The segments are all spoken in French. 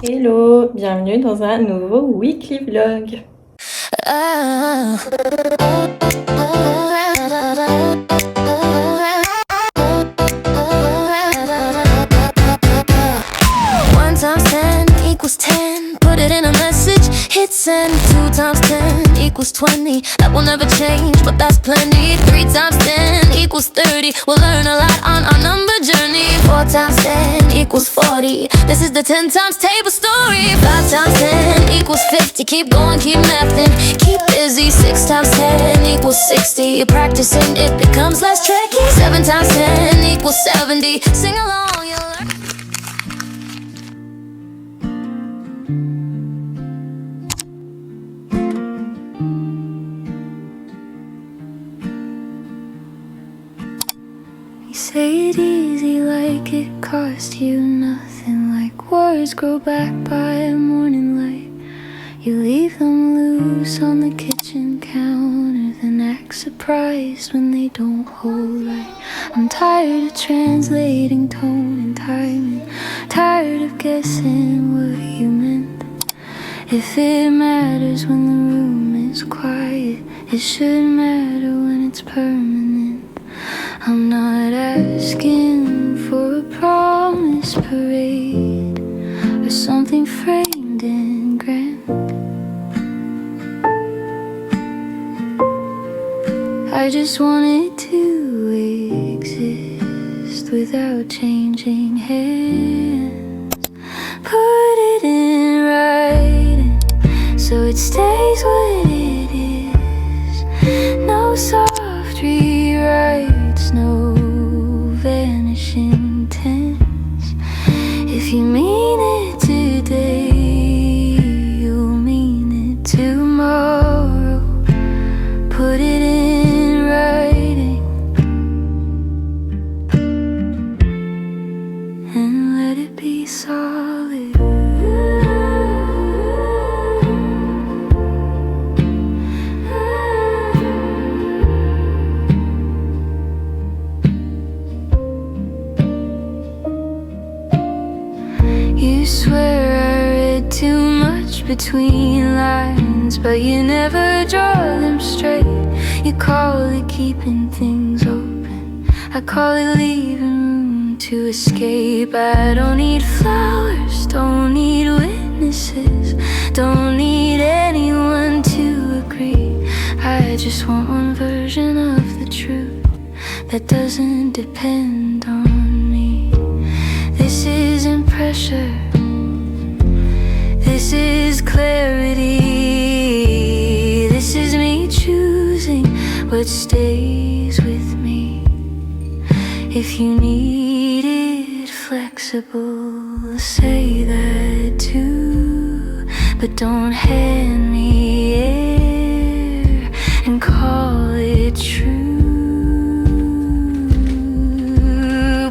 Hello, bienvenue dans un nouveau weekly vlog. One times 10 equals 10. Put it in a message, hit send. 2 times 10 equals 20. That will never change, but that's plenty. 3 times 10 equals 30. We'll learn a lot on our number journey. 4 times 10 equals 40. This is the 10 times table story. 5 times 10 equals 50. Keep going, keep mathing, keep busy. 6 times 10 equals 60. You're practicing, it becomes less tricky. 7 times 10 equals 70. Sing along, you'll learn. You say it easy like it cost you nothing. Like words grow back by morning light. You leave them loose on the kitchen counter, then act surprised when they don't hold right. I'm tired of translating tone and timing, tired of guessing what you meant. If it matters when the room is quiet, it should matter when it's permanent. I'm not asking for a promise parade or something framed in grand. I just wanted to exist without changing hands. Put it in writing so it stays what it is. No soft rewrites, no vanishing tense. If you mean it today, you'll mean it tomorrow. Put it in writing and let it be solid. You swear I read too much between lines, but you never draw them straight. You call it keeping things open, I call it leaving room to escape. I don't need flowers, don't need witnesses, don't need anyone to agree. I just want one version of the truth that doesn't depend on me. This isn't pressure, this is clarity. This is me choosing what stays with me. If you need it flexible, say that too. But don't hand me air and call it true.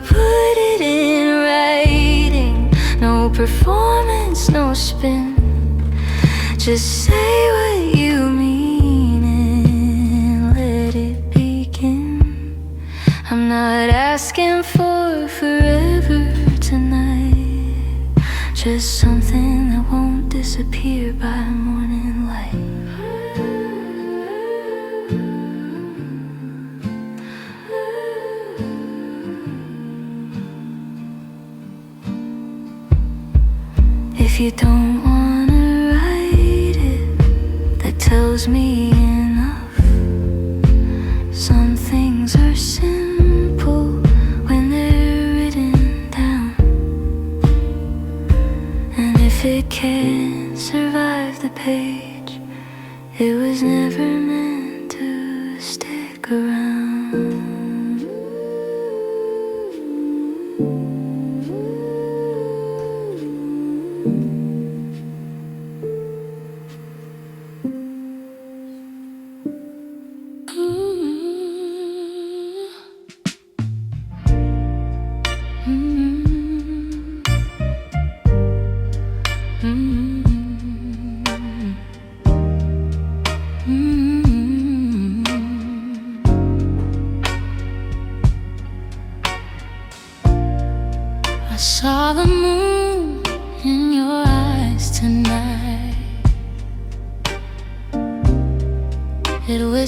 Put it in writing, no performance, no spin. Just say what you mean and let it begin. I'm not asking for forever tonight, just something that won't disappear by morning light. If you don't wanna write it, that tells me enough. Some things are simple when they're written down, and if it can't survive the page, it was never meant to stick around.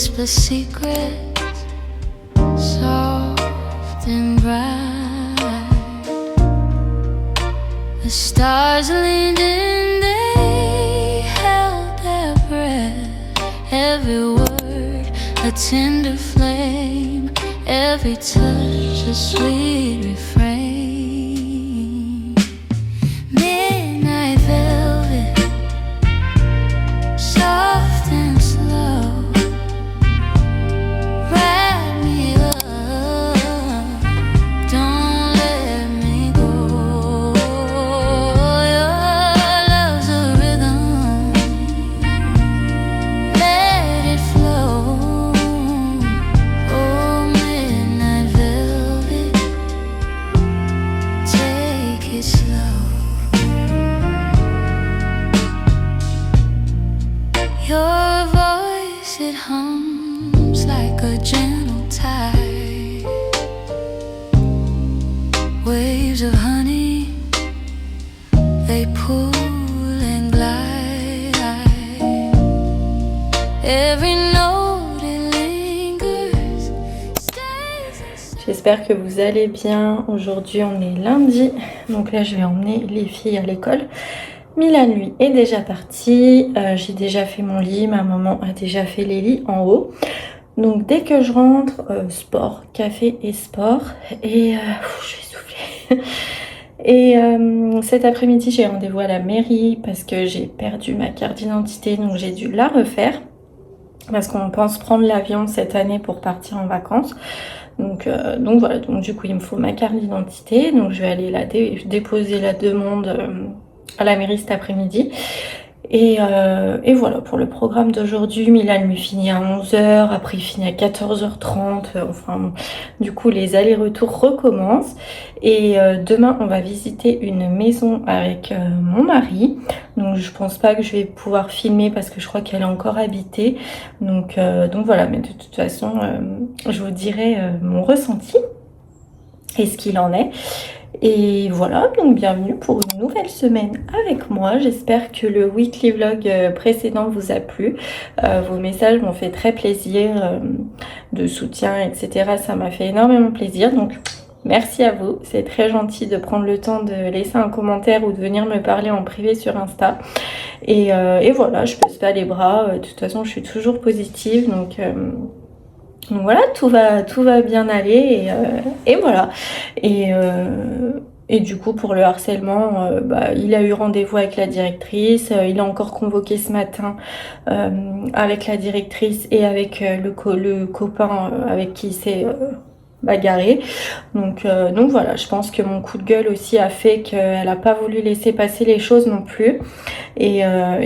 whisper secrets, soft and bright. The stars leaned in, they held their breath. Every word a tender flame, every touch a sweet refrain. Midnight velvet, soft and slow, wrap me up, don't let me go. Your love's a rhythm, let it flow. Oh, midnight velvet, take it slow. Your voice, it hums like a gentle tide. Waves of honey, they pull and glide. Every note, it lingers, stays and J'espère que vous allez bien. Aujourd'hui on est lundi, donc là je vais emmener les filles à l'école. Milan lui est déjà parti, j'ai déjà fait mon lit, ma maman a déjà fait les lits en haut. Donc dès que je rentre, sport, café et sport. Et je vais souffler. Et cet après-midi j'ai rendez-vous à la mairie parce que j'ai perdu ma carte d'identité, donc j'ai dû la refaire. Parce qu'on pense prendre l'avion cette année pour partir en vacances. Donc voilà, donc du coup il me faut ma carte d'identité. Donc je vais aller déposer la demande à la mairie cet après-midi. Et voilà pour le programme d'aujourd'hui. Milan lui finit à 11h, après il finit à 14h30. Enfin bon, du coup les allers-retours recommencent. Et demain on va visiter une maison avec mon mari. Donc je pense pas que je vais pouvoir filmer parce que je crois qu'elle est encore habitée. Donc voilà, mais de toute façon je vous dirai mon ressenti et ce qu'il en est. Et voilà, donc bienvenue pour une nouvelle semaine avec moi. J'espère que le weekly vlog précédent vous a plu. Vos messages m'ont fait très plaisir, de soutien, etc. Ça m'a fait énormément plaisir. Donc merci à vous. C'est très gentil de prendre le temps de laisser un commentaire ou de venir me parler en privé sur Insta. Et voilà, je baisse pas les bras. De toute façon, je suis toujours positive. Donc voilà, tout va bien aller et voilà. Et du coup pour le harcèlement, il a eu rendez-vous avec la directrice, il a encore convoqué ce matin avec la directrice et avec le copain avec qui il s'est bagarré. Donc voilà, je pense que mon coup de gueule aussi a fait qu'elle a pas voulu laisser passer les choses non plus. Et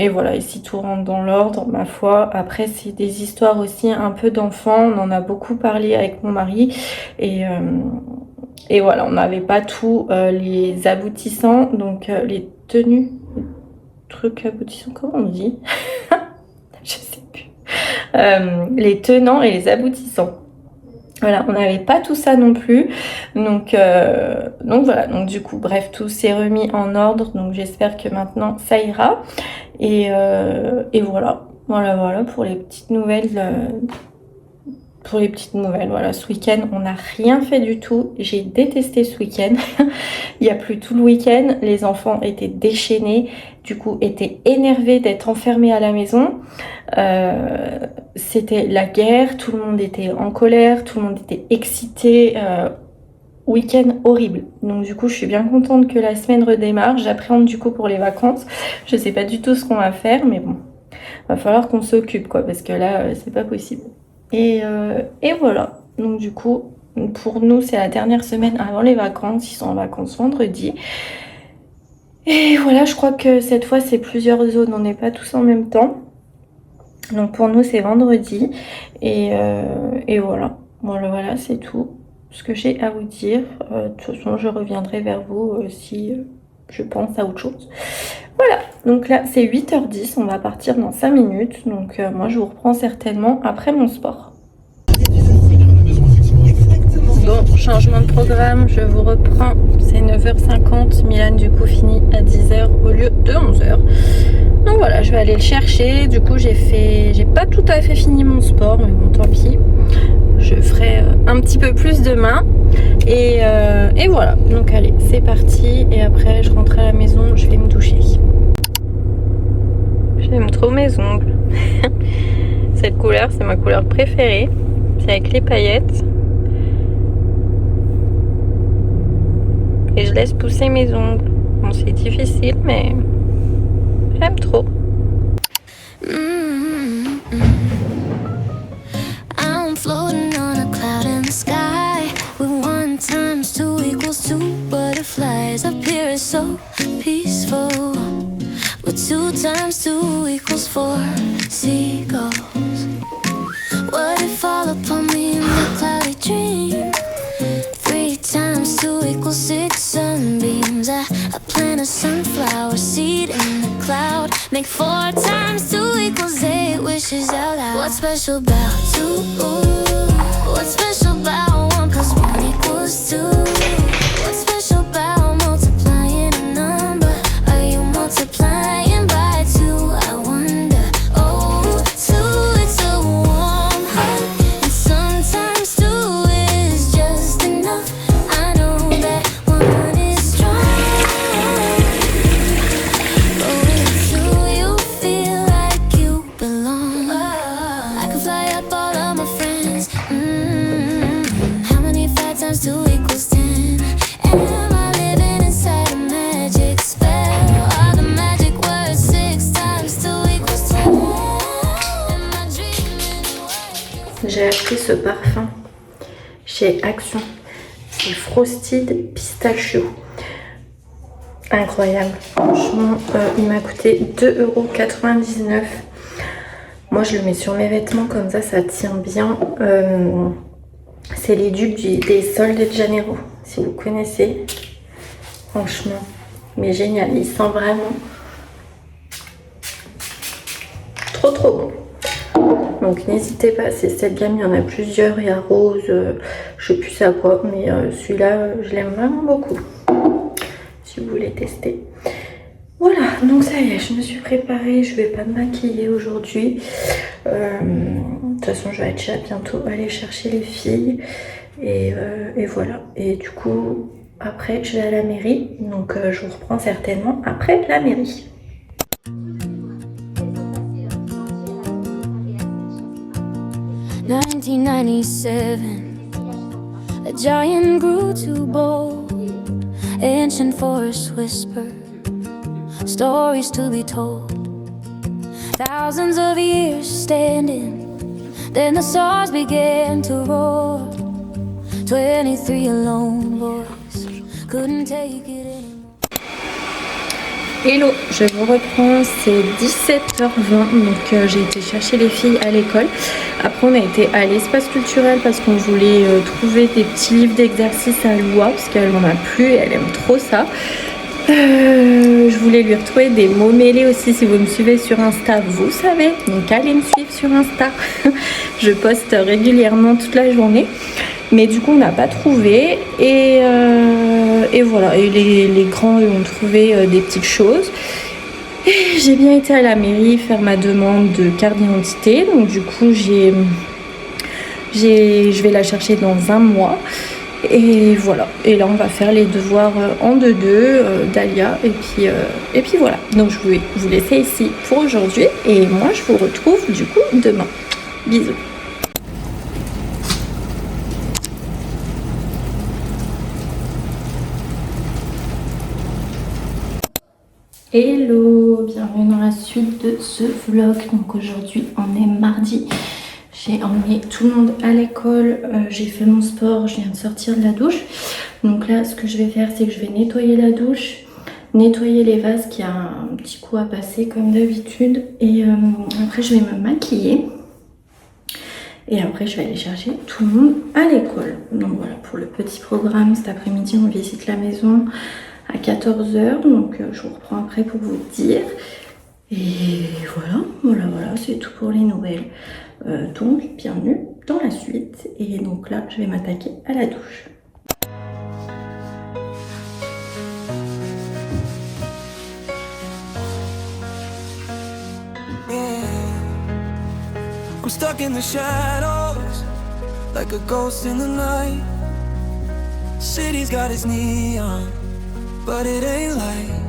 voilà, et si tout rentre dans l'ordre, ma foi, après c'est des histoires aussi un peu d'enfants, on en a beaucoup parlé avec mon mari et voilà, on n'avait pas tous les aboutissants, donc les tenues, les trucs aboutissants, comment on dit? Je sais plus. Les tenants et les aboutissants. Voilà, on n'avait pas tout ça non plus, donc voilà, donc du coup, bref, tout s'est remis en ordre, donc j'espère que maintenant ça ira, et voilà pour les petites nouvelles, voilà, ce week-end, on n'a rien fait du tout, j'ai détesté ce week-end, il y a plu tout le week-end, les enfants étaient déchaînés, du coup, étaient énervés d'être enfermés à la maison, c'était la guerre, tout le monde était en colère, tout le monde était excité, week-end horrible. Donc du coup je suis bien contente que la semaine redémarre, j'appréhende du coup pour les vacances, je sais pas du tout ce qu'on va faire, mais bon, va falloir qu'on s'occupe quoi, parce que là c'est pas possible. Et voilà, donc du coup pour nous c'est la dernière semaine avant les vacances, ils sont en vacances vendredi. Et voilà, je crois que cette fois c'est plusieurs zones, on n'est pas tous en même temps. Donc pour nous c'est vendredi et voilà, c'est tout ce que j'ai à vous dire. De toute façon je reviendrai vers vous si je pense à autre chose. Voilà, donc là c'est 8h10, on va partir dans 5 minutes, donc moi je vous reprends certainement après mon sport. Bon, changement de programme, je vous reprends, c'est 9h50, Milan du coup finit à 10h au lieu de 11h. Donc Donc voilà, je vais aller le chercher. Du coup, j'ai pas tout à fait fini mon sport, mais bon, tant pis. Je ferai un petit peu plus demain. Et voilà. Donc allez, c'est parti. Et après, je rentre à la maison, je vais me doucher. J'aime trop mes ongles. Cette couleur, c'est ma couleur préférée. C'est avec les paillettes. Et je laisse pousser mes ongles. Bon, c'est difficile, mais j'aime trop. I'm floating on a cloud in the sky with 1 times 2 equals 2 butterflies. Up here is so peaceful. With 2 times 2 equals 4 seagulls. What if all upon me in the cloudy dream? 3 times 2 equals 6 sunbeams. I plant a sunflower seed in the cloud. Make 4 times 2 equals 8 wishes out loud. What's special about 2? What's special about 1 plus 1 equals 2? What's special about multiplying a number? Are you multiplying by 2? I wonder. Oh, 2, it's a warm hug. And sometimes 2 is just enough. I know that 1 is strong. But with 2 you feel like you belong. I can fly up all of my friends. How many 5 times 2 equals 10? Am I living inside a magic spell? Are the magic words 6 times 2 equals 10? Am I dreaming? J'ai acheté ce parfum chez Action. C'est Frosted Pistachio. Incroyable. Franchement, il m'a coûté 2,99 €. Moi, je le mets sur mes vêtements comme ça tient bien. C'est les dupes des soldes de Janeiro, si vous connaissez. Franchement, mais génial. Il sent vraiment trop bon. Donc n'hésitez pas, c'est cette gamme, il y en a plusieurs. Il y a rose, je sais plus c'est à quoi, mais celui-là, je l'aime vraiment beaucoup. Si vous voulez tester. Voilà, donc ça y est, je me suis préparée, je vais pas me maquiller aujourd'hui. De toute façon, je vais déjà bientôt aller chercher les filles. Et voilà. Et du coup, après, je vais à la mairie. Donc, je vous reprends certainement après la mairie. « 1997, a giant grew too bold, ancient forest whisper, stories to be told, thousands of years standing, then the stars began to roar, 23 alone boys couldn't take it anymore. » Hello, je vous reprends, c'est 17h20, donc j'ai été chercher les filles à l'école. Après on a été à l'espace culturel parce qu'on voulait trouver des petits livres d'exercices à Loua parce qu'elle m'en a plu et elle aime trop ça. Je voulais lui retrouver des mots mêlés aussi. Si vous me suivez sur Insta, vous savez, donc allez me suivre sur Insta. Je poste régulièrement toute la journée. Mais du coup on n'a pas trouvé et voilà, et les grands ont trouvé des petites choses. Et j'ai bien été à la mairie faire ma demande de carte d'identité, donc du coup je vais la chercher dans 1 mois. Et voilà, et là on va faire les devoirs en 2-2 d'Alia et puis voilà. Donc je vais vous laisser ici pour aujourd'hui et moi je vous retrouve du coup demain. Bisous. Hello, bienvenue dans la suite de ce vlog. Donc aujourd'hui on est mardi. J'ai emmené tout le monde à l'école, j'ai fait mon sport, je viens de sortir de la douche. Donc là ce que je vais faire c'est que je vais nettoyer la douche, nettoyer les vases qui a un petit coup à passer comme d'habitude. Et après je vais me maquiller. Et après je vais aller chercher tout le monde à l'école. Donc voilà pour le petit programme. Cet après-midi on visite la maison à 14 h. Donc je vous reprends après pour vous dire. Et voilà, c'est tout pour les nouvelles. Donc bienvenue dans la suite. Et donc là je vais m'attaquer à la douche. I'm stuck in the shadows, like a ghost in the night. City's got its neon, but it ain't light.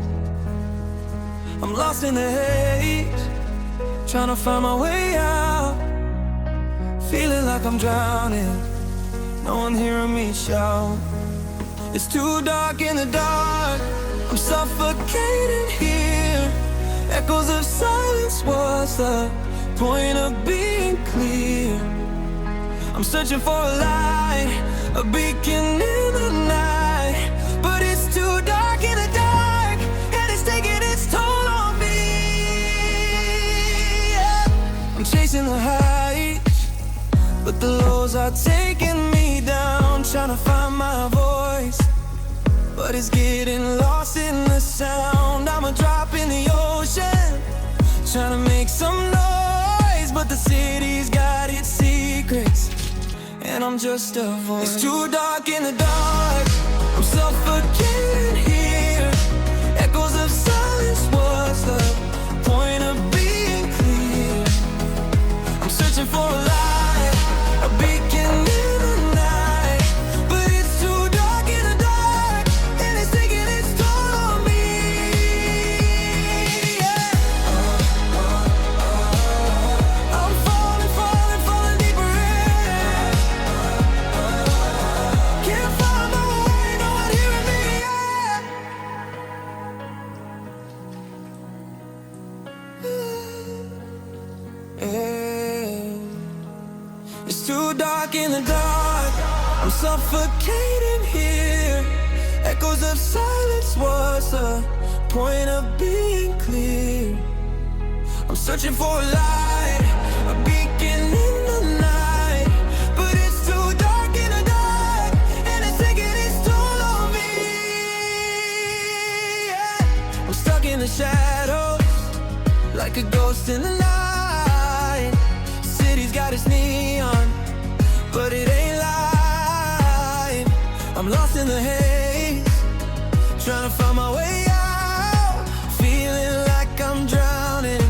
I'm lost in the haze, trying to find my way out. Feeling like I'm drowning, no one hearing me shout. It's too dark in the dark, I'm suffocating here. Echoes of silence, what's the point of being clear? I'm searching for a light, a beacon in the night. But it's too dark in the dark, and it's taking its toll on me, yeah. I'm chasing the heights, but the lows are taking me down. Trying to find my voice, but it's getting lost in the sound. I'm a drop in the ocean, trying to make some noise, but the city's got its secrets, and I'm just a voice. It's too dark in the dark, I'm suffocating here. Echoes of silence, what's the point of being clear? I'm searching for a light, a beacon in the night. But it's too dark in the dark, and it's taking its toll on me, yeah. I'm falling, falling, falling deeper in. Can't find my way, no one hearing me, yeah. It's too dark in the dark, I'm suffocating here. Echoes of silence, what's the point of being clear? I'm searching for a light, a beacon in the night. But it's too dark in the dark, and it's taking its toll on me, yeah. I'm stuck in the shadows, like a ghost in the night. City's got its neon, but it ain't light. I'm lost in the haze, trying to find my way out. Feeling like I'm drowning,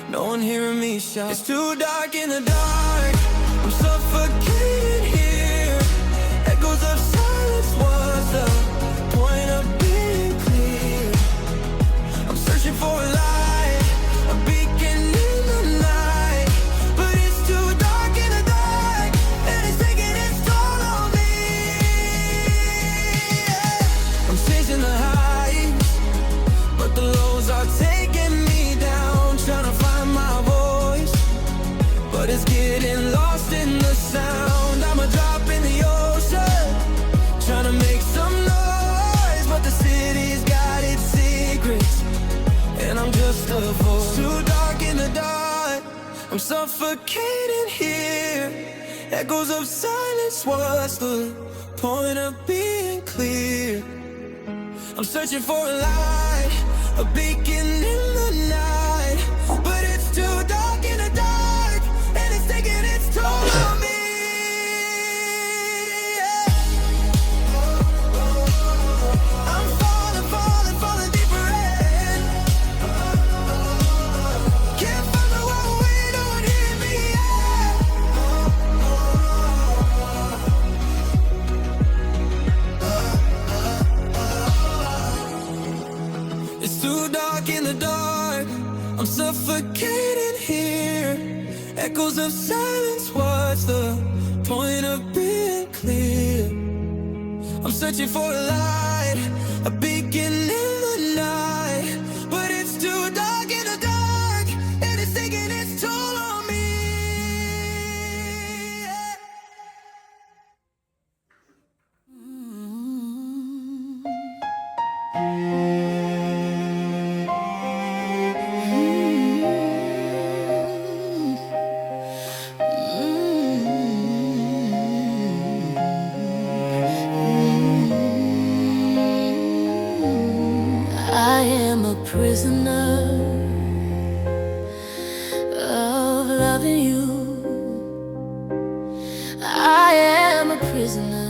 no one hearing me shout. It's too dark in the dark, I'm suffocating here. Echoes of silence, what's the point of being clear? I'm searching for a light, a beacon in the night. But it's too dark in the dark, and it's taking its toll on me, yeah. I'm chasing the highs, but the lows are taking me down. Trying to find my voice, but it's getting lost in the sound. I'm a drop in the ocean, trying to make some noise, but the city's got its secrets, and I'm just a voice. Too dark in the dark, I'm suffocating here. Echoes of silence, what's the point of being clear? I'm searching for a light, a beacon in the night. But it's too dark in the dark, and it's taking its toll on me, yeah. I'm falling, falling, falling deeper in. Can't find my way, no one hearing me, yeah. It's too dark in the dark, I'm suffocating here. Echoes of silence, what's the point of being clear? I'm searching for a light, a beacon in the night. But it's too dark in the dark, and it's taking its toll on me, yeah. I am a prisoner of loving you. I am a prisoner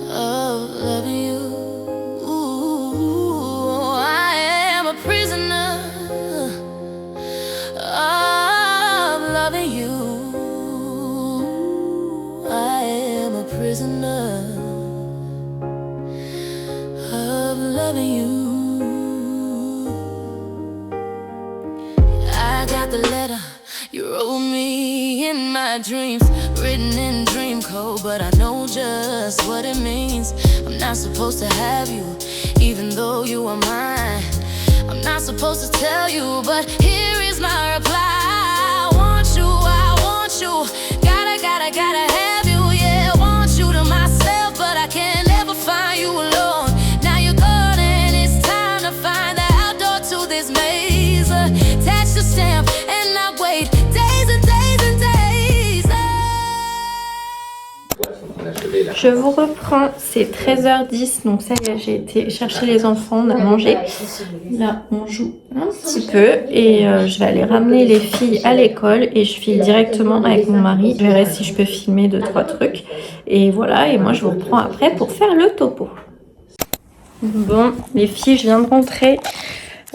of loving you. I am a prisoner of loving you. I got the letter you wrote me in my dreams, written in dream code, but I know just what it means. I'm not supposed to have you, even though you are mine. I'm not supposed to tell you, but here is my reply. I want you, gotta have you, yeah. I want you to myself, but I can never find you alone. Now you're gone and it's time to find the outdoor to this maze. Attach the stamp and I wait days and days and days. Je vous reprends, c'est 13h10, donc ça y est, j'ai été chercher les enfants, on a mangé. Là, on joue un petit peu et je vais aller ramener les filles à l'école et je file directement avec mon mari. Je verrai si je peux filmer 2-3 trucs. Et voilà, et moi je vous reprends après pour faire le topo. Bon, les filles, je viens de rentrer.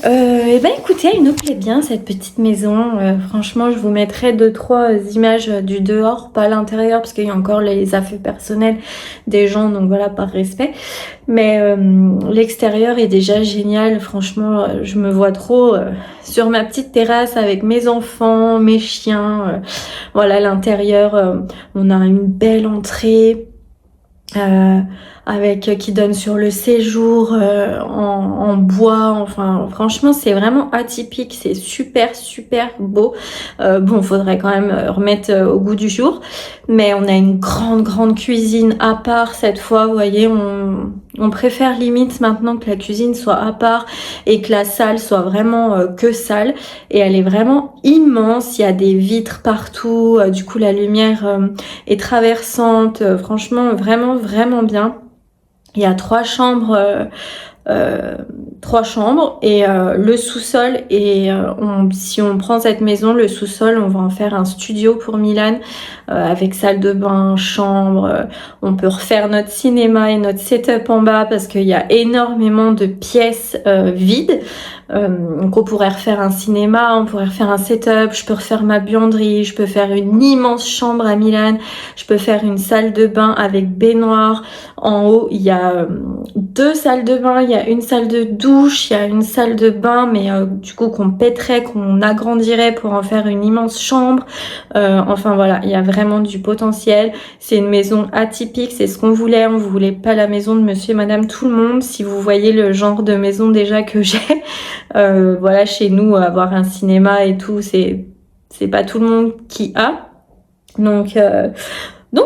Et ben écoutez, elle nous plaît bien cette petite maison. Franchement, je vous mettrai 2-3 images du dehors, pas à l'intérieur parce qu'il y a encore les affaires personnelles des gens, donc voilà, par respect. Mais l'extérieur est déjà génial. Franchement, je me vois trop sur ma petite terrasse avec mes enfants, mes chiens. Voilà, l'intérieur, on a une belle entrée. Avec qui donne sur le séjour en bois, enfin franchement c'est vraiment atypique, c'est super beau. Bon, faudrait quand même remettre au goût du jour, mais on a une grande cuisine à part cette fois, vous voyez, on préfère limite maintenant que la cuisine soit à part et que la salle soit vraiment que salle, et elle est vraiment immense, il y a des vitres partout, du coup la lumière est traversante, franchement vraiment bien. Il y a 3 chambres et le sous-sol, et si on prend cette maison, le sous-sol, on va en faire un studio pour Milan avec salle de bain, chambre. On peut refaire notre cinéma et notre setup en bas parce qu'il y a énormément de pièces vides. Donc on pourrait refaire un cinéma, on pourrait refaire un setup, je peux refaire ma buanderie, je peux faire une immense chambre à Milan, je peux faire une salle de bain avec baignoire. En haut, il y a 2 salles de bain, il y a une salle de douche, il y a une salle de bain, mais du coup qu'on pèterait, qu'on agrandirait pour en faire une immense chambre. Enfin voilà, il y a vraiment du potentiel. C'est une maison atypique, c'est ce qu'on voulait. On voulait pas la maison de monsieur et madame tout le monde. Si vous voyez le genre de maison déjà que j'ai, voilà, chez nous, avoir un cinéma et tout, c'est pas tout le monde qui a. Donc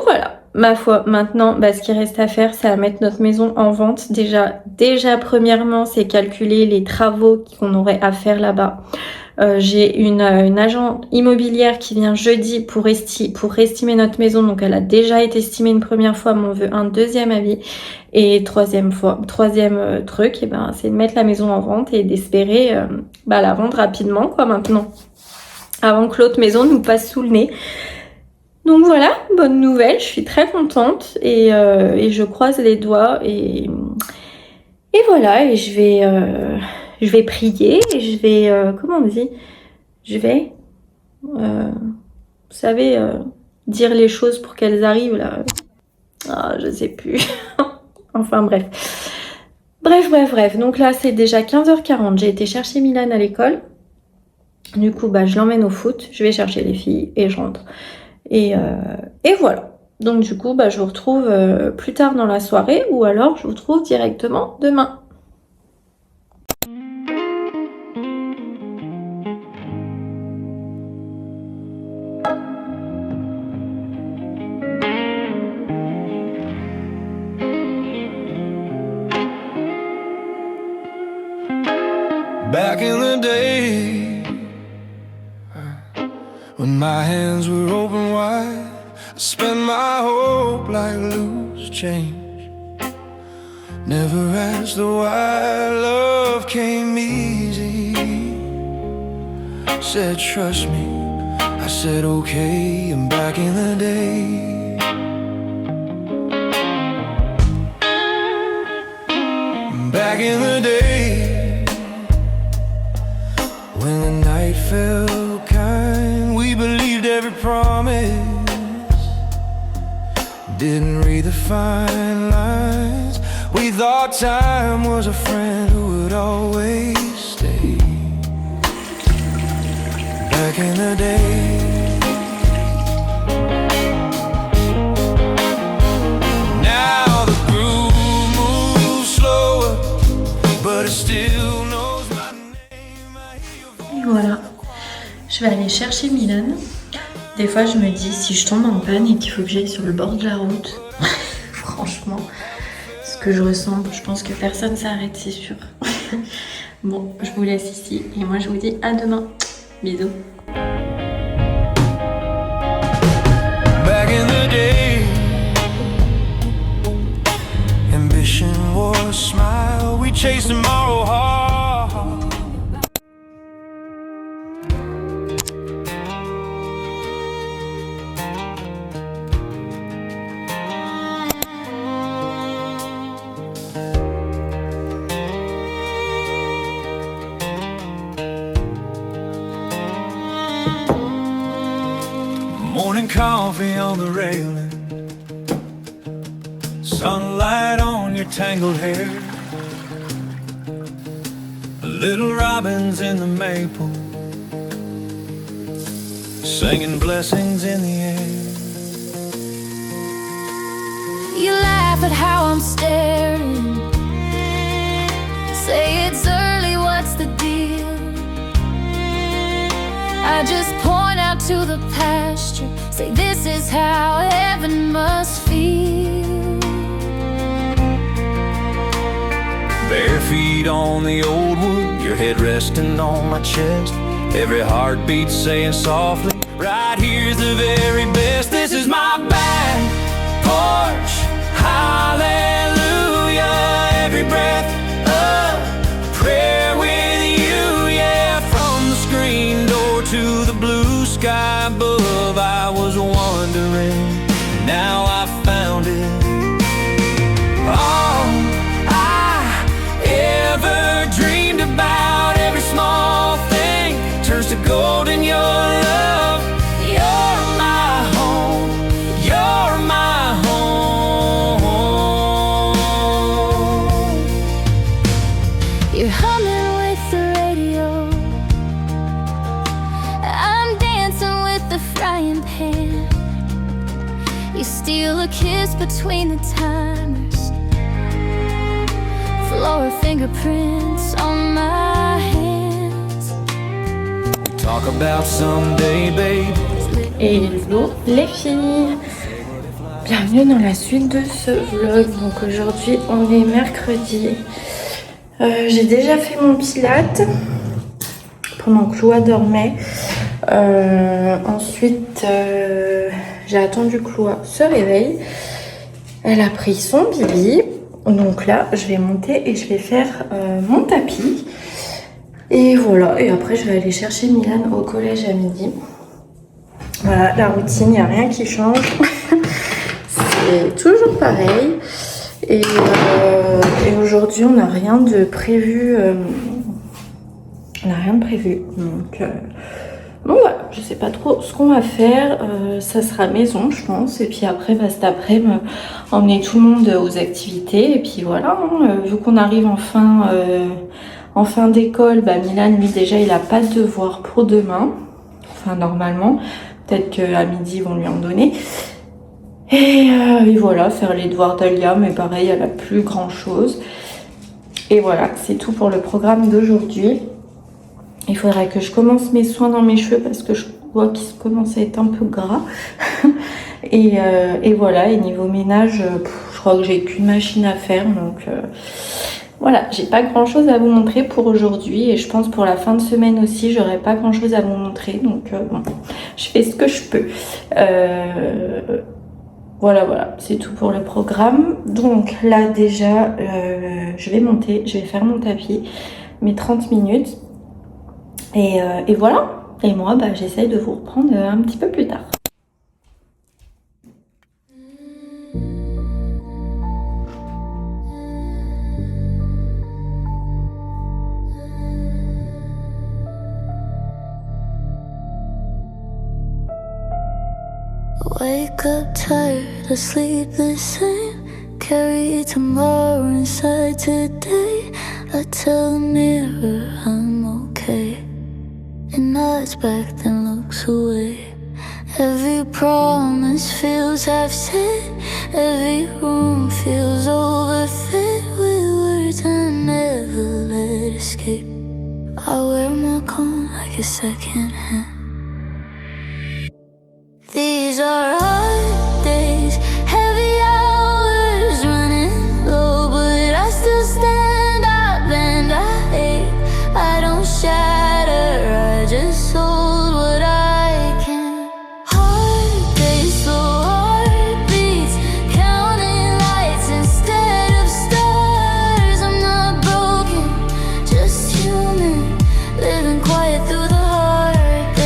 voilà. Ma foi, maintenant, ce qui reste à faire, c'est à mettre notre maison en vente. Déjà premièrement, c'est calculer les travaux qu'on aurait à faire là-bas. J'ai une agent immobilière qui vient jeudi pour estimer notre maison. Donc, elle a déjà été estimée une première fois, mais on veut un deuxième avis. Et troisième truc, et c'est de mettre la maison en vente et d'espérer la vendre rapidement, quoi, maintenant. Avant que l'autre maison nous passe sous le nez. Donc voilà, bonne nouvelle, je suis très contente et je croise les doigts et voilà, et je vais prier et je vais, comment on dit, vous savez, dire les choses pour qu'elles arrivent là. Ah, je sais plus. Enfin bref. Bref. Donc là, c'est déjà 15h40. J'ai été chercher Milan à l'école. Du coup, je l'emmène au foot. Je vais chercher les filles et je rentre. Et voilà. Donc du coup, je vous retrouve plus tard dans la soirée ou alors je vous retrouve directement demain. Back in the day, when my hands were open wide, I spent my hope like loose change. Never asked why love came easy. Said trust me, I said okay, and back in the day, back in the day, when the night felt kind, we believed every promise. Didn't read the fine lines. We thought time was a friend. back in the day. Now the groove moves slower, but it still knows my name. Et voilà, je vais aller chercher Milan. Des fois je me dis si je tombe en panne et qu'il faut que j'aille sur le bord de la route, franchement, ce que je ressens, je pense que personne s'arrête, c'est sûr. Bon, je vous laisse ici et moi je vous dis à demain. Bisous. Back in the day, ambition was a smile, we chased tomorrow hard. Morning coffee on the railing, sunlight on your tangled hair, little robins in the maple, singing blessings in the air. You laugh at how I'm staring, say it's early, what's the deal? I just point out to the pasture, say this is how heaven must feel. Bare feet on the old wood, your head resting on my chest, every heartbeat saying softly, right here's the very best. This is my back porch, hallelujah, every breath a prayer with you, yeah. From the screen door to the blue sky above, I was wondering, now I found it. All I ever dreamed about, every small thing turns to gold in your love. You're my home, you're my home. You're humming with the radio, I'm dancing with the frying pan. You steal a kiss between the timers, floor fingerprints on my hands. We talk about someday, babe. Hello les filles, bienvenue dans la suite de ce vlog. Donc aujourd'hui on est mercredi, j'ai déjà fait mon pilate pendant que Chloé dormait. Ensuite j'ai attendu que Chloé se réveille, elle a pris son bibi, donc là je vais monter et je vais faire mon tapis et voilà, et après je vais aller chercher Milan au collège à midi. Voilà, la routine, il n'y a rien qui change. C'est toujours pareil. Et aujourd'hui, on n'a rien de prévu. On n'a rien de prévu. Donc, bon, voilà, je sais pas trop ce qu'on va faire. Ça sera maison, je pense. Et puis après, cet après-midi, emmener tout le monde aux activités. Et puis voilà, hein, vu qu'on arrive en fin d'école, bah, Milan, lui, déjà, il n'a pas de devoir pour demain. Enfin, normalement. Peut-être qu'à midi, ils vont lui en donner. Et voilà, faire les devoirs d'Alia, mais pareil, elle n'a plus grand-chose. Et voilà, c'est tout pour le programme d'aujourd'hui. Il faudra que je commence mes soins dans mes cheveux parce que je vois qu'ils commencent à être un peu gras. et voilà, et niveau ménage, je crois que j'ai qu'une machine à faire. Donc voilà, j'ai pas grand chose à vous montrer pour aujourd'hui. Et je pense pour la fin de semaine aussi, j'aurai pas grand chose à vous montrer. Donc bon, je fais ce que je peux. Voilà, c'est tout pour le programme. Donc là déjà, je vais monter, je vais faire mon tapis, mes 30 minutes. Et voilà. Et moi, bah, j'essaye de vous reprendre un petit peu plus tard. Wake up tired, asleep the same. Carry tomorrow inside today. I tell the mirror I'm okay. It nods back then looks away. Every promise feels half said. Every room feels overfed with words I never let escape. I wear my calm like a second hand. These are hard days, heavy hours running low, but I still stand, I bend, I ache. I don't shatter, I just hold what I can. Hard days, slow heartbeats, counting lights instead of stars. I'm not broken, just human, living quiet through the hard days.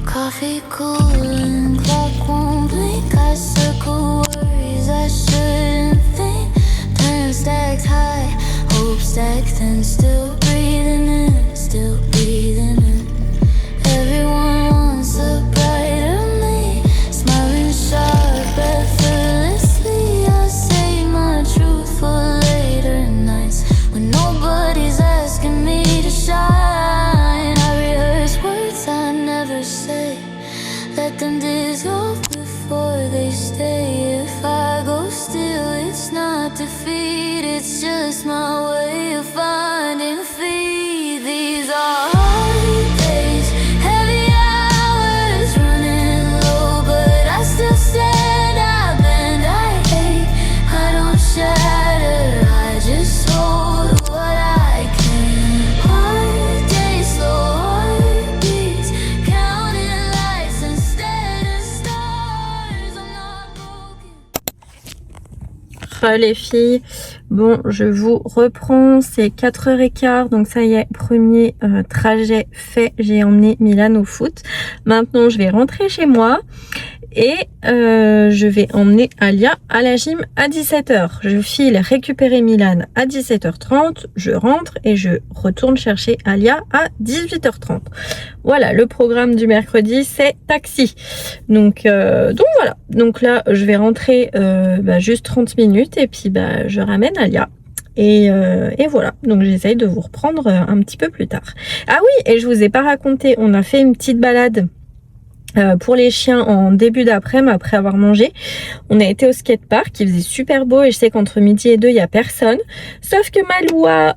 Coffee cooling, clock won't blink. I circle worries I shouldn't think. Turn stacks high, hope stack thin. Still breathing in, still breathing in. Everyone wants a brighter me, smiling sharp effortlessly. I'll say my truth for later nights when nobody's asking me to shine. I rehearse words I never say, let them dissolve before they stay. If I go still, it's not defeat, it's just my way of finding feet. These are hard days, heavy hours running low, but I still stand, I bend, I ache. I don't shatter, I just hold what I can. Hard days, slow heartbeats, counting lights instead of stars. I'm not broken. Les filles, bon, je vous reprends, c'est 4h15, donc ça y est, premier trajet fait, j'ai emmené Milan au foot. Maintenant, je vais rentrer chez moi et je vais emmener Alia à la gym à 17h. Je file récupérer Milan à 17h30, je rentre et je retourne chercher Alia à 18h30. Voilà, le programme du mercredi, c'est taxi. Donc voilà, donc là, je vais rentrer juste 30 minutes et puis je ramène Alia. Et voilà, donc j'essaye de vous reprendre un petit peu plus tard. Ah oui, et je vous ai pas raconté, on a fait une petite balade pour les chiens en début d'après-midi après avoir mangé. On a été au skatepark, il faisait super beau et je sais qu'entre midi et 2 il y a personne. Sauf que Maloua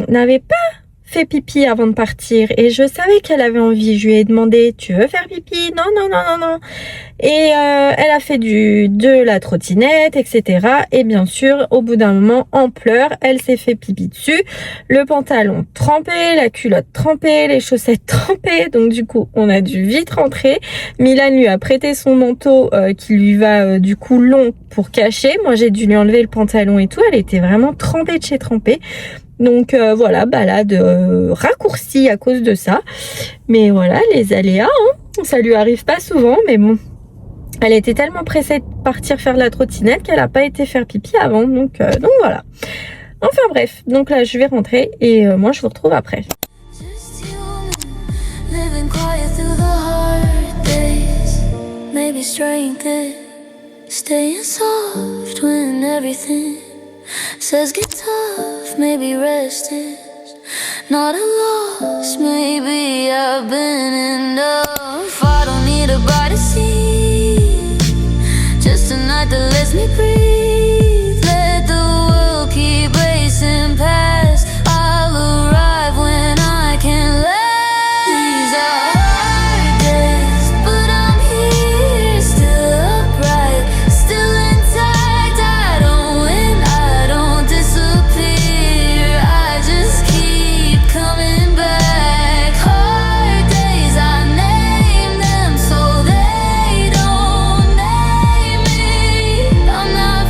n'avait pas fait pipi avant de partir et je savais qu'elle avait envie. Je lui ai demandé, tu veux faire pipi? Non, non, non, non, non. Et elle a fait de la trottinette, etc. Et bien sûr, au bout d'un moment, en pleurs, elle s'est fait pipi dessus. Le pantalon trempé, la culotte trempée, les chaussettes trempées. Donc du coup, on a dû vite rentrer. Milan lui a prêté son manteau qui lui va du coup long pour cacher. Moi, j'ai dû lui enlever le pantalon et tout. Elle était vraiment trempée de chez trempée. Donc voilà, balade raccourcie à cause de ça. Mais voilà, les aléas, hein, ça lui arrive pas souvent, mais bon. Elle était tellement pressée de partir faire la trottinette qu'elle n'a pas été faire pipi avant. Donc voilà. Enfin bref, donc là je vais rentrer et moi je vous retrouve après. Just human, living quiet through the hard days. Maybe strength is staying soft when everything says get tough. Maybe rest is not a loss. Maybe I've been enough. I don't need a body seat, just a night that lets me breathe. Let the world keep racing past. I'll arrive when I can let. These are hard days, but I'm here, still upright, still intact. I don't win, I don't disappear, I just keep coming back. Hard days, I name them so they don't name me. I'm not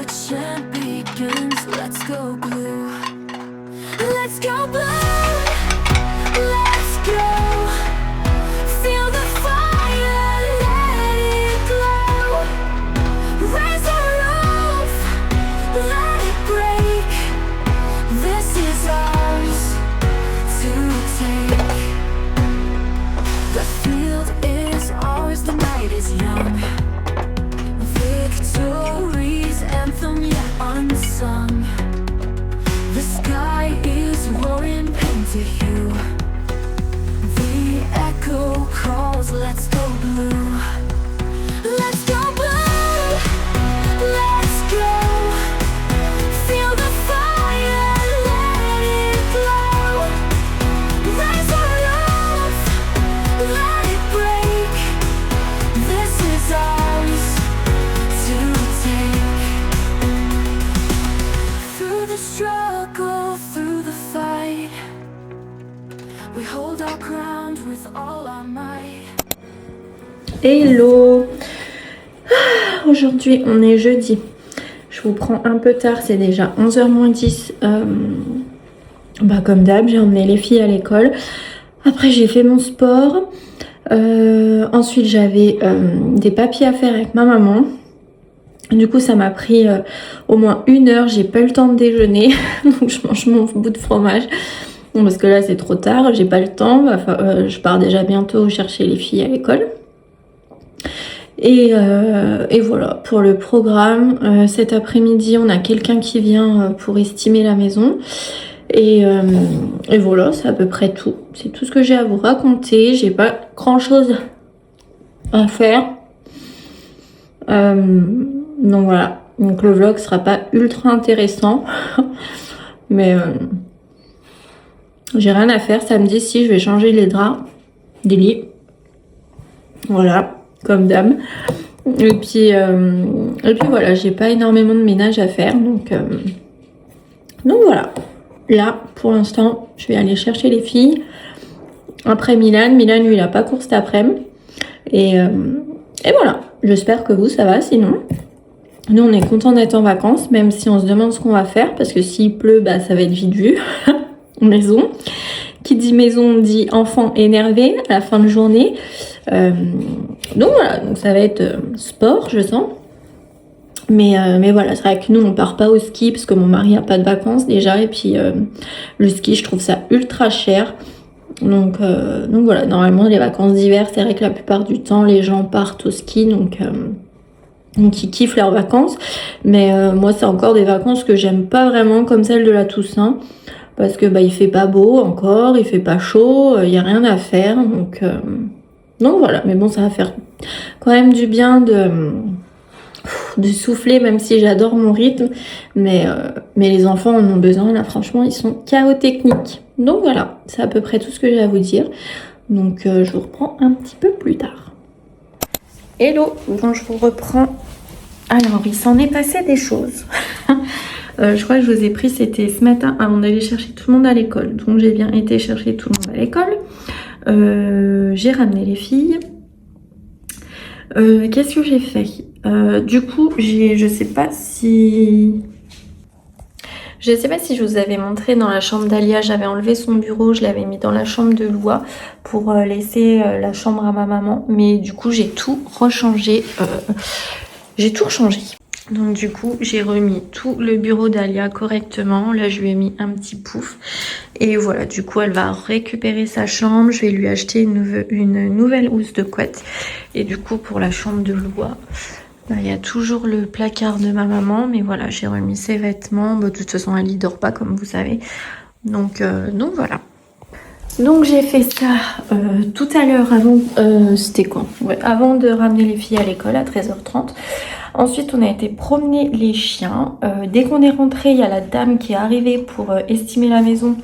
chant begins. Let's go blue. Let's go blue. Let's go. Feel the fire, let it glow. Raise the roof, let it break. This is ours to take. The field is ours, the night is young. Victory's anthem yet unsung. The sky is roaring into hue. The echo calls, let's go blue. Let's go blue. Let's go. Feel the fire, let it glow. Raise the roof, let it break. This is ours to take. Through the struggle, through the fight, we hold our ground with all our might. Hello. Aujourd'hui on est jeudi. Je vous prends un peu tard, c'est déjà 11h moins 10. Comme d'hab, j'ai emmené les filles à l'école. Après j'ai fait mon sport. Ensuite j'avais des papiers à faire avec ma maman. Du coup ça m'a pris au moins 1 heure, j'ai pas eu le temps de déjeuner. Donc je mange mon bout de fromage. Parce que là c'est trop tard, j'ai pas le temps. Je pars déjà bientôt chercher les filles à l'école. Et voilà pour le programme. Cet après-midi on a quelqu'un qui vient pour estimer la maison. Et voilà, c'est à peu près tout. C'est tout ce que j'ai à vous raconter. J'ai pas grand chose à faire. Donc voilà. Donc le vlog sera pas ultra intéressant. Mais j'ai rien à faire. Samedi, si je vais changer les draps des lits. Voilà, comme d'hab. Et puis voilà, j'ai pas énormément de ménage à faire. Donc voilà. Là, pour l'instant, je vais aller chercher les filles. Après Milan, lui, il a pas cours cet après-midi. Et voilà. J'espère que vous, ça va. Sinon, nous, on est contents d'être en vacances, même si on se demande ce qu'on va faire. Parce que s'il pleut, ça va être vite vu. Maison. Qui dit maison, dit enfant énervé à la fin de journée. Donc voilà. Donc ça va être sport, je sens. Mais voilà, c'est vrai que nous on part pas au ski parce que mon mari a pas de vacances déjà, et puis le ski je trouve ça ultra cher, donc voilà, normalement les vacances d'hiver c'est vrai que la plupart du temps les gens partent au ski, donc ils kiffent leurs vacances, mais moi c'est encore des vacances que j'aime pas vraiment, comme celle de la Toussaint, parce que il fait pas beau encore, il fait pas chaud, il y a rien à faire, donc voilà, mais bon ça va faire quand même du bien de souffler, même si j'adore mon rythme, mais les enfants en ont besoin, là franchement ils sont KO techniques. Donc voilà, c'est à peu près tout ce que j'ai à vous dire, donc je vous reprends un petit peu plus tard. Hello, bon je vous reprends. Alors il s'en est passé des choses. Je crois que je vous ai pris, c'était ce matin avant d'aller chercher tout le monde à l'école, donc j'ai bien été chercher tout le monde à l'école. J'ai ramené les filles. Qu'est-ce que j'ai fait? Du coup, je sais pas si je vous avais montré dans la chambre d'Alia, j'avais enlevé son bureau, je l'avais mis dans la chambre de Loua pour laisser la chambre à ma maman. Mais du coup, j'ai tout rechangé. J'ai tout rechangé. Donc du coup, j'ai remis tout le bureau d'Alia correctement. Là, je lui ai mis un petit pouf. Et voilà, du coup, elle va récupérer sa chambre. Je vais lui acheter une nouvelle housse de couette. Et du coup, pour la chambre de Loua, il y a toujours le placard de ma maman. Mais voilà, j'ai remis ses vêtements. De toute façon, elle y dort pas, comme vous savez. Donc voilà. Donc j'ai fait ça tout à l'heure avant... c'était quand? Ouais, avant de ramener les filles à l'école à 13h30. Ensuite, on a été promener les chiens. Dès qu'on est rentré, il y a la dame qui est arrivée pour estimer la maison.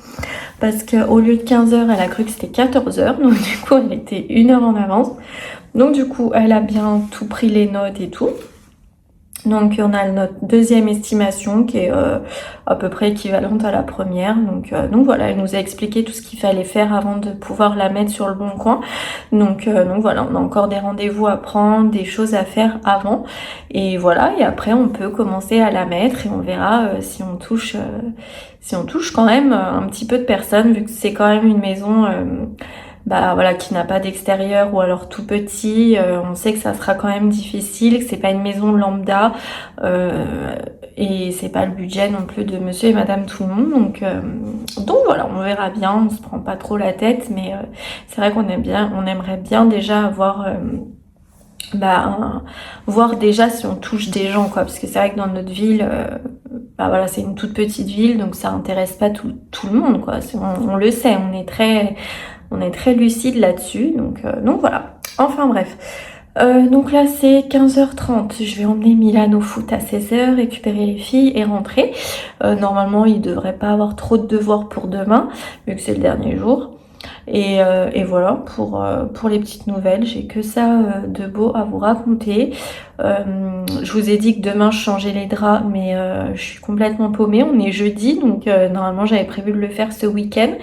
Parce qu'au lieu de 15h, elle a cru que c'était 14h. Donc du coup, elle était 1 heure en avance. Donc du coup, elle a bien tout pris, les notes et tout. Donc on a notre deuxième estimation qui est à peu près équivalente à la première. Donc voilà, il nous a expliqué tout ce qu'il fallait faire avant de pouvoir la mettre sur le bon coin. Donc voilà, on a encore des rendez-vous à prendre, des choses à faire avant. Et voilà, et après on peut commencer à la mettre et on verra si on touche quand même un petit peu de personnes, vu que c'est quand même une maison voilà, qui n'a pas d'extérieur ou alors tout petit. On sait que ça sera quand même difficile, que c'est pas une maison lambda et c'est pas le budget non plus de monsieur et madame tout le monde. Donc voilà, on verra bien, on se prend pas trop la tête, mais c'est vrai qu'on aimerait bien déjà avoir voir déjà si on touche des gens, quoi, parce que c'est vrai que dans notre ville voilà, c'est une toute petite ville, donc ça intéresse pas tout le monde, quoi. On le sait, on est très lucide là-dessus, donc voilà. Enfin bref. Donc là c'est 15h30, je vais emmener Milan au foot à 16h, récupérer les filles et rentrer. Normalement il devrait pas avoir trop de devoirs pour demain, vu que c'est le dernier jour. Et voilà pour les petites nouvelles, j'ai que ça de beau à vous raconter. Je vous ai dit que demain je changeais les draps, mais je suis complètement paumée. On est jeudi, donc normalement j'avais prévu de le faire ce week-end,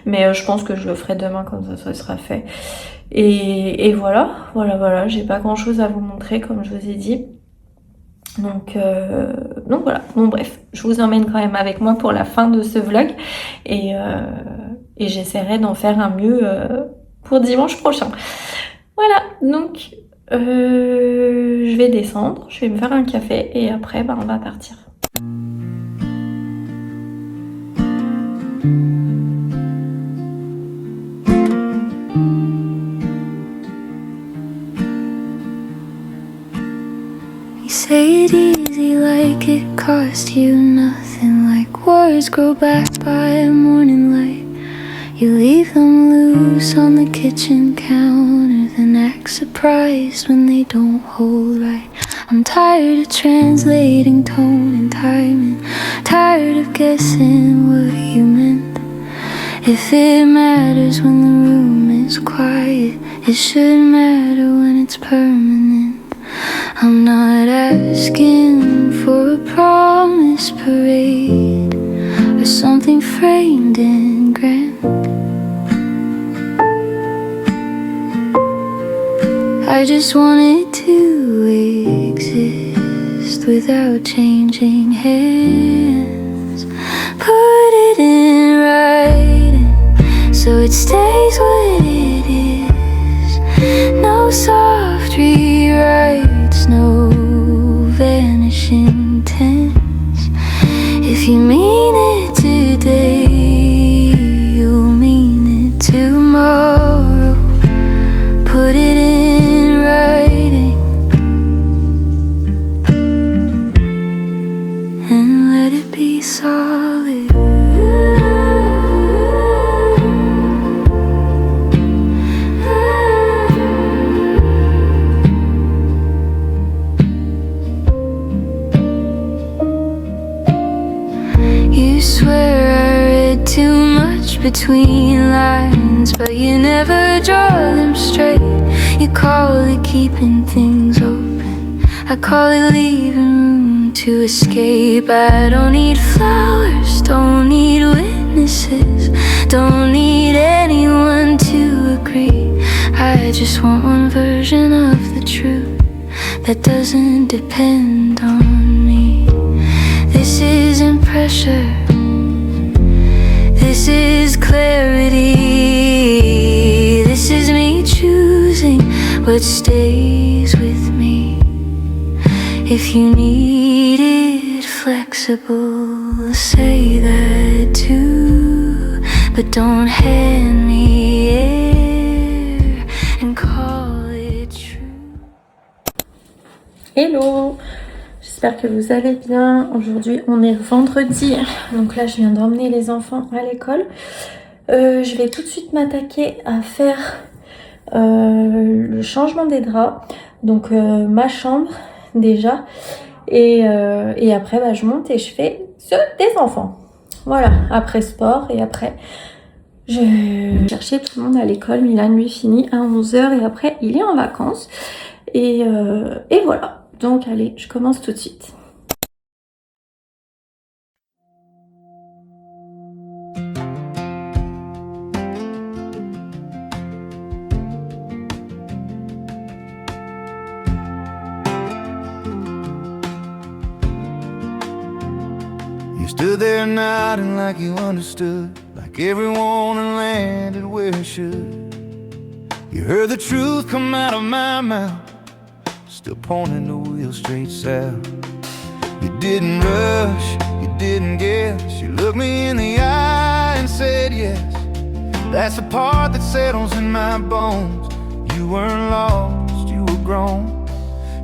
mais je pense que je le ferai demain quand ça sera fait. Et voilà, j'ai pas grand chose à vous montrer comme je vous ai dit. Donc voilà, bon bref, je vous emmène quand même avec moi pour la fin de ce vlog et j'essaierai d'en faire un mieux pour dimanche prochain. Voilà, donc je vais descendre, je vais me faire un café et après on va partir. Say it easy like it cost you nothing, like words grow back by morning light. You leave them loose on the kitchen counter, then act surprised when they don't hold right. I'm tired of translating tone and timing, tired of guessing what you meant. If it matters when the room is quiet, it should matter when it's permanent. I'm not asking for a promise parade or something framed and grand. I just wanted to exist without changing hands. Put it in writing so it stays what it is. No soft rewrites, no vanishing tense. If you mean it today, you'll mean it tomorrow. Put it in writing and let it be solid. You swear I read too much between lines, but you never draw them straight. You call it keeping things open, I call it leaving room to escape. I don't need flowers, don't need witnesses, don't need anyone to agree. I just want one version of the truth that doesn't depend on me. This isn't pressure, this is clarity. This is me choosing what stays with me. If you need it flexible, say that too, but don't hand me air and call it true. Hello, j'espère que vous allez bien. Aujourd'hui on est vendredi, donc là je viens d'emmener les enfants à l'école. Je vais tout de suite m'attaquer à faire le changement des draps, donc ma chambre déjà, et après je monte et je fais ceux des enfants. Voilà, après sport et après je vais chercher tout le monde à l'école. Milan lui finit à 11h et après il est en vacances et voilà. Donc allez, je commence tout de suite. You stood there nodding like you understood, like everyone had landed where it should. You heard the truth come out of my mouth, still pointing the wheel straight south. You didn't rush, you didn't guess. You looked me in the eye and said yes. That's the part that settles in my bones. You weren't lost, you were grown.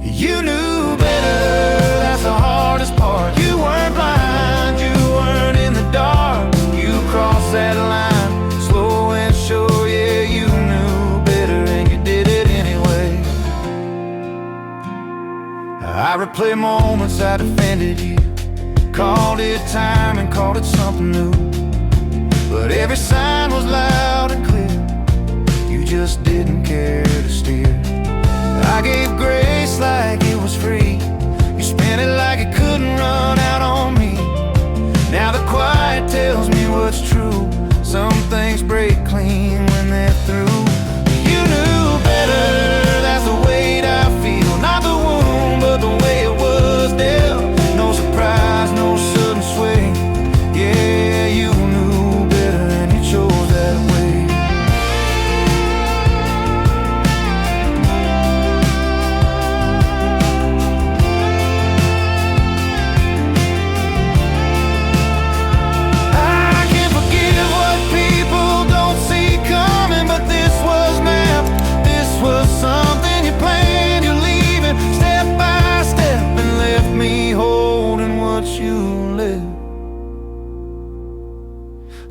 You knew better, that's the hardest part. You weren't blind, you weren't in the dark. You crossed that line, slow and sure, yeah, you knew better and you did it anyway. I replay moments I defended you, called it time and called it something new. But every sign was loud and clear, you just didn't care to steer. I gave grace like it was free, you spent it like it couldn't run out on me. Now the quiet tells me what's true, some things break clean when they're through. You knew better, that's the weight I feel, not the wound but the way it was dealt. No surprise, no sudden sway, yeah, you knew better and you chose that way.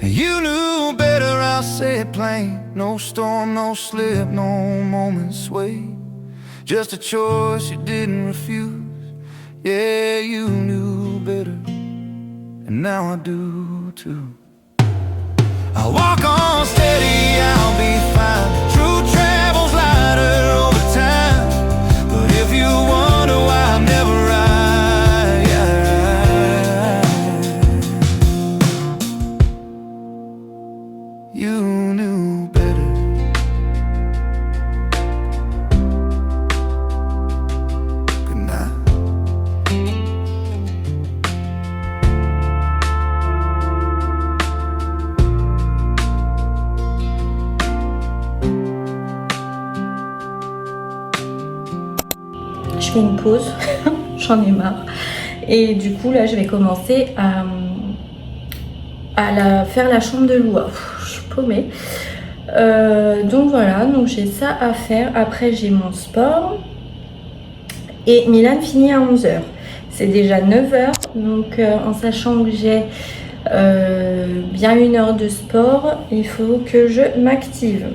You knew better, I'll say it plain. No storm, no slip, no moment's sway. Just a choice you didn't refuse. Yeah, you knew better, and now I do too. I'll walk on steady, I'll be fine. True travels lighter over time. But if you wonder why I'm never right, you knew better. Good night. Je fais une pause, j'en ai marre. Et du coup là je vais commencer à faire la chambre de Loua. Je suis paumée. Donc voilà, donc j'ai ça à faire. Après j'ai mon sport. Et Milan finit à 11h. C'est déjà 9h. Donc en sachant que j'ai bien 1 heure de sport, il faut que je m'active.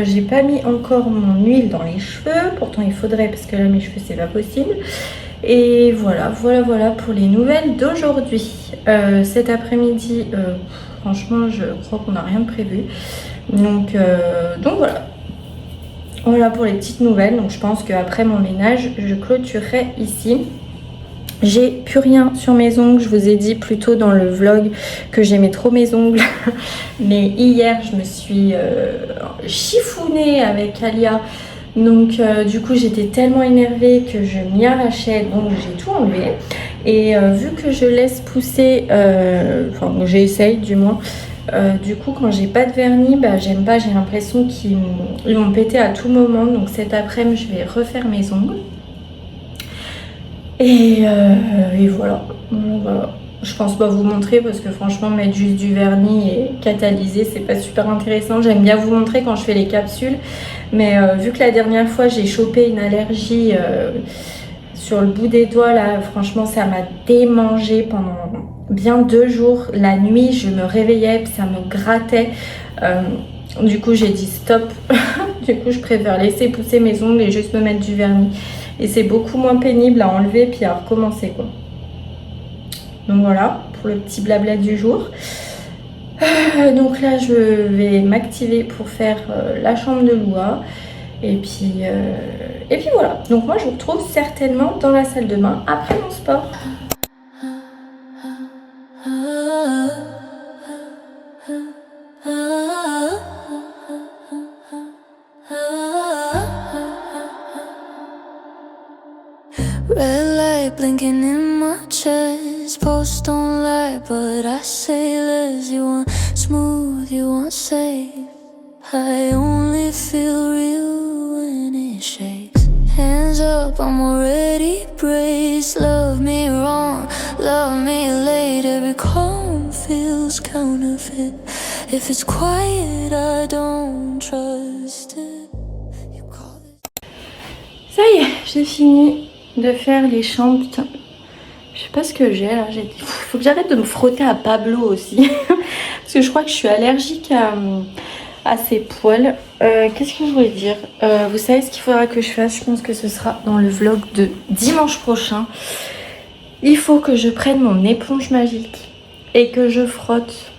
J'ai pas mis encore mon huile dans les cheveux. Pourtant il faudrait parce que là mes cheveux c'est pas possible. Et voilà pour les nouvelles d'aujourd'hui. Cet après-midi, franchement, je crois qu'on n'a rien de prévu. Donc voilà. Voilà pour les petites nouvelles. Donc je pense qu'après mon ménage, je clôturerai ici. J'ai plus rien sur mes ongles. Je vous ai dit plus tôt dans le vlog que j'aimais trop mes ongles. Mais hier, je me suis chiffonnée avec Alia. Donc du coup j'étais tellement énervée que je m'y arrachais, donc j'ai tout enlevé. Et vu que je laisse pousser, enfin j'essaye du moins, du coup quand j'ai pas de vernis, bah j'aime pas, j'ai l'impression qu'ils vont péter à tout moment. Donc cet après-midi je vais refaire mes ongles. Et voilà. Je pense pas vous montrer parce que franchement mettre juste du vernis et catalyser c'est pas super intéressant. J'aime bien vous montrer quand je fais les capsules, mais vu que la dernière fois j'ai chopé une allergie sur le bout des doigts là, franchement ça m'a démangé pendant bien 2 jours. La nuit je me réveillais, ça me grattait. Du coup j'ai dit stop. Du coup je préfère laisser pousser mes ongles et juste me mettre du vernis. Et c'est beaucoup moins pénible à enlever puis à recommencer quoi. Donc voilà pour le petit blabla du jour. Donc là je vais m'activer pour faire la chambre de Loua. Et puis Et puis voilà, donc moi je vous retrouve certainement dans la salle de bain après mon sport. Red light blinking in my chest. Post don't lie, but I say less. You want smooth, you want safe. I only feel real when it shakes. Hands up, I'm already braced. Love me wrong, love me late. Every calm feels counterfeit. If it's quiet, I don't trust it. You call it. Ça y est, j'ai fini de faire les chambres. Putain, je sais pas ce que j'ai là. Faut que j'arrête de me frotter à Pablo aussi. Parce que je crois que je suis allergique à ses poils. Qu'est-ce que je voulais dire? Vous savez ce qu'il faudra que je fasse? Je pense que ce sera dans le vlog de dimanche prochain. Il faut que je prenne mon éponge magique et que je frotte,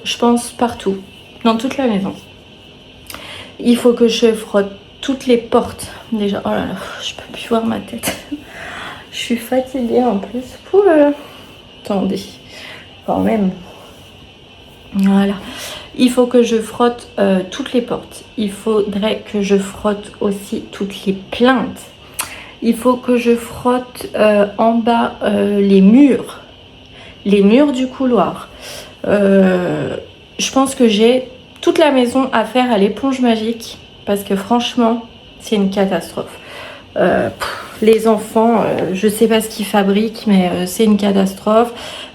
je pense, partout, dans toute la maison. Il faut que je frotte toutes les portes. Déjà, oh là là, je peux plus voir ma tête. Je suis fatiguée en plus. Ouh là là. Attendez, quand même. Voilà. Il faut que je frotte toutes les portes. Il faudrait que je frotte aussi toutes les plaintes. Il faut que je frotte en bas les murs du couloir. Je pense que j'ai toute la maison à faire à l'éponge magique parce que franchement, c'est une catastrophe. Les enfants, je sais pas ce qu'ils fabriquent, mais c'est une catastrophe.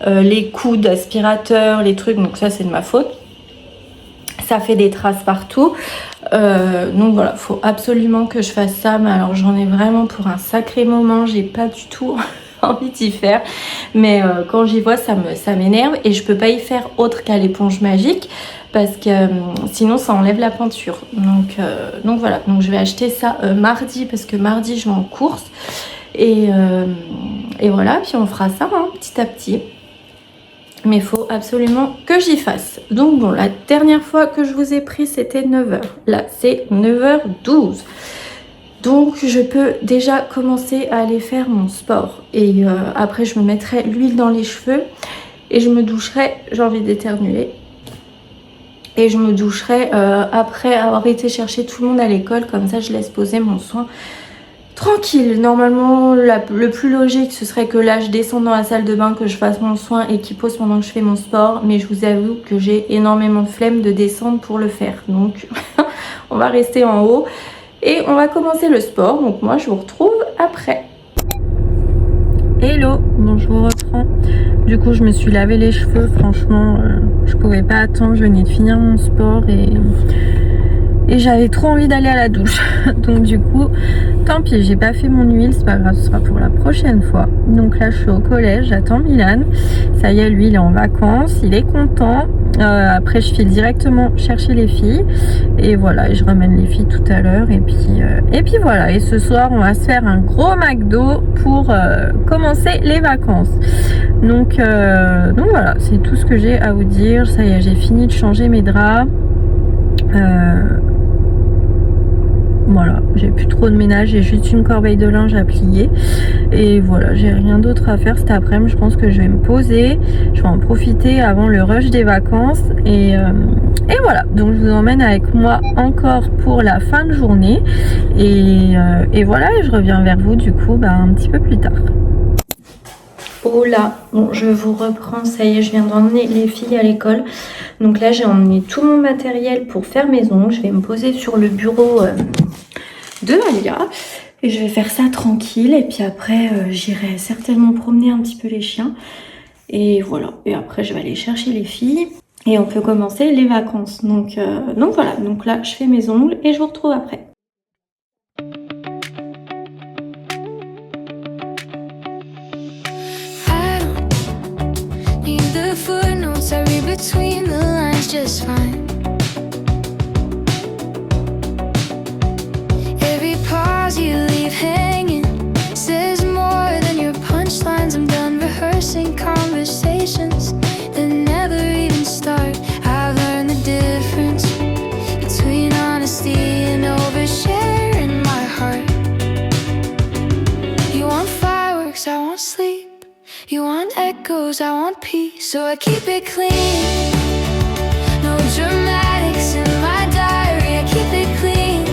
Les coups d'aspirateur, les trucs, donc ça c'est de ma faute. Ça fait des traces partout. Donc voilà, faut absolument que je fasse ça. Mais alors j'en ai vraiment pour un sacré moment. J'ai pas du tout envie d'y faire. Mais quand j'y vois, ça m'énerve. Et je peux pas y faire autre qu'à l'éponge magique. Parce que sinon ça enlève la peinture. Donc voilà, donc je vais acheter ça mardi. Parce que mardi je vais en course. Et voilà, puis on fera ça hein, petit à petit. Mais il faut absolument que j'y fasse. Donc bon, la dernière fois que je vous ai pris, c'était 9h. Là, c'est 9h12. Donc je peux déjà commencer à aller faire mon sport. Et après, je me mettrai l'huile dans les cheveux. Et je me doucherai, j'ai envie d'éternuer. Et je me doucherai après avoir été chercher tout le monde à l'école. Comme ça, je laisse poser mon soin. Tranquille, normalement le plus logique ce serait que là je descende dans la salle de bain, que je fasse mon soin et qu'il pose pendant que je fais mon sport. Mais je vous avoue que j'ai énormément de flemme de descendre pour le faire. Donc on va rester en haut et on va commencer le sport. Donc moi je vous retrouve après. Hello, bon je vous reprends. Du coup je me suis lavé les cheveux, franchement je pouvais pas attendre, je venais de finir mon sport et j'avais trop envie d'aller à la douche. Donc du coup, tant pis, j'ai pas fait mon huile, c'est pas grave, ce sera pour la prochaine fois. Donc là, je suis au collège, j'attends Milan. Ça y est, lui, il est en vacances, il est content. Après, je file directement chercher les filles. Et voilà, et je ramène les filles tout à l'heure. Et puis voilà, et ce soir, on va se faire un gros McDo pour commencer les vacances. Donc voilà, c'est tout ce que j'ai à vous dire. Ça y est, j'ai fini de changer mes draps. Voilà, j'ai plus trop de ménage, j'ai juste une corbeille de linge à plier et voilà, j'ai rien d'autre à faire cet après-midi. Je pense que je vais me poser, je vais en profiter avant le rush des vacances et voilà, donc je vous emmène avec moi encore pour la fin de journée et voilà, je reviens vers vous du coup un petit peu plus tard. Oh là, bon, je vous reprends, ça y est, je viens d'emmener les filles à l'école. Donc là, j'ai emmené tout mon matériel pour faire mes ongles. Je vais me poser sur le bureau de Alia et je vais faire ça tranquille. Et puis après, j'irai certainement promener un petit peu les chiens. Et voilà, et après, je vais aller chercher les filles et on peut commencer les vacances. Donc voilà, donc là, je fais mes ongles et je vous retrouve après. Footnotes I read between the lines just fine. Every pause you leave hanging says more than your punchlines. I'm done rehearsing conversations that never even start. I've learned the difference between honesty and oversharing my heart. knows I want peace, so I keep it clean. No dramatics in my diary, I keep it clean.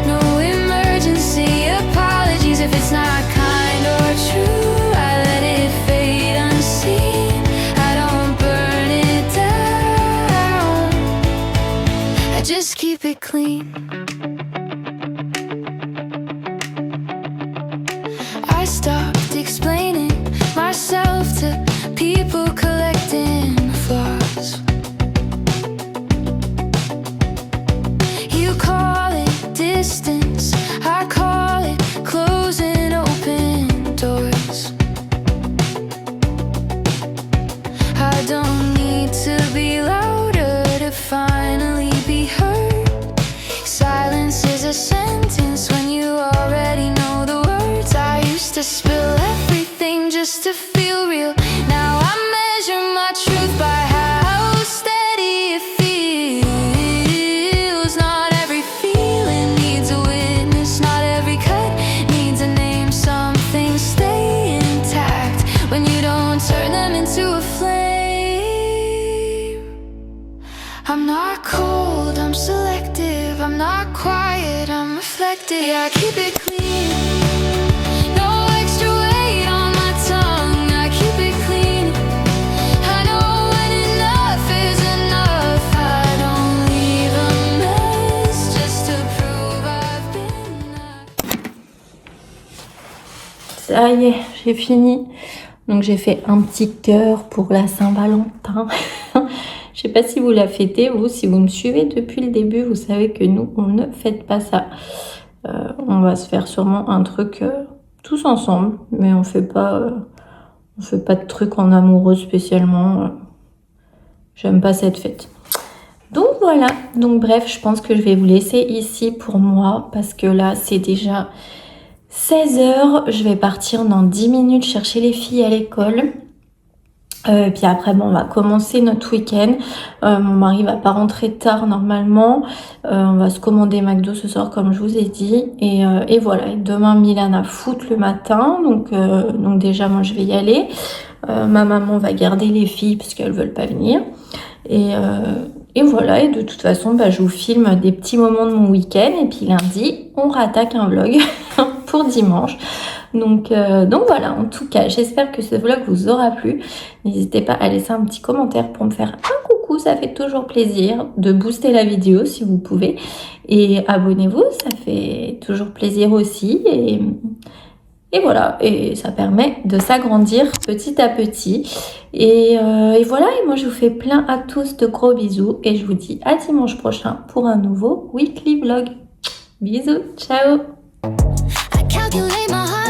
No emergency apologies if it's not kind or true. I let it fade unseen, I don't burn it down, I just keep it clean. I stopped explaining myself to people collecting flaws. You call it distance, I call it closing open doors. I don't need to be louder to finally be heard. Silence is a sentence when you already know the words. I used to spill everything just to feel real. Now I measure my truth by how steady it feels. Not every feeling needs a witness, not every cut needs a name. Some things stay intact when you don't turn them into a flame. I'm not cold, I'm selective. I'm not quiet, I'm reflective. Yeah, I keep it clean. No extra weight on my tongue, I keep it clean. I know when enough is enough. I don't leave a mess just to prove I've been enough. Ça y est, j'ai fini. Donc j'ai fait un petit cœur pour la Saint-Valentin. Je sais pas si vous la fêtez, vous, si vous me suivez depuis le début, vous savez que nous, on ne fête pas ça. On va se faire sûrement un truc tous ensemble, mais on fait pas de trucs en amoureux spécialement. J'aime pas cette fête. Donc voilà, donc bref, je pense que je vais vous laisser ici pour moi, parce que là, c'est déjà 16h. Je vais partir dans 10 minutes chercher les filles à l'école. Puis après, bon, on va commencer notre week-end. Mon mari va pas rentrer tard normalement. On va se commander McDo ce soir, comme je vous ai dit. Et voilà. Et demain, Milan a foot le matin. Donc déjà, moi, je vais y aller. Ma maman va garder les filles parce qu'elles veulent pas venir. Et voilà. Et de toute façon, je vous filme des petits moments de mon week-end. Et puis lundi, on rattaque un vlog pour dimanche. Donc voilà, en tout cas, j'espère que ce vlog vous aura plu. N'hésitez pas à laisser un petit commentaire pour me faire un coucou, ça fait toujours plaisir de booster la vidéo si vous pouvez. Et abonnez-vous, ça fait toujours plaisir aussi. Et voilà, et ça permet de s'agrandir petit à petit. Et voilà, et moi je vous fais plein à tous de gros bisous. Et je vous dis à dimanche prochain pour un nouveau weekly vlog. Bisous, ciao! I calculate my heart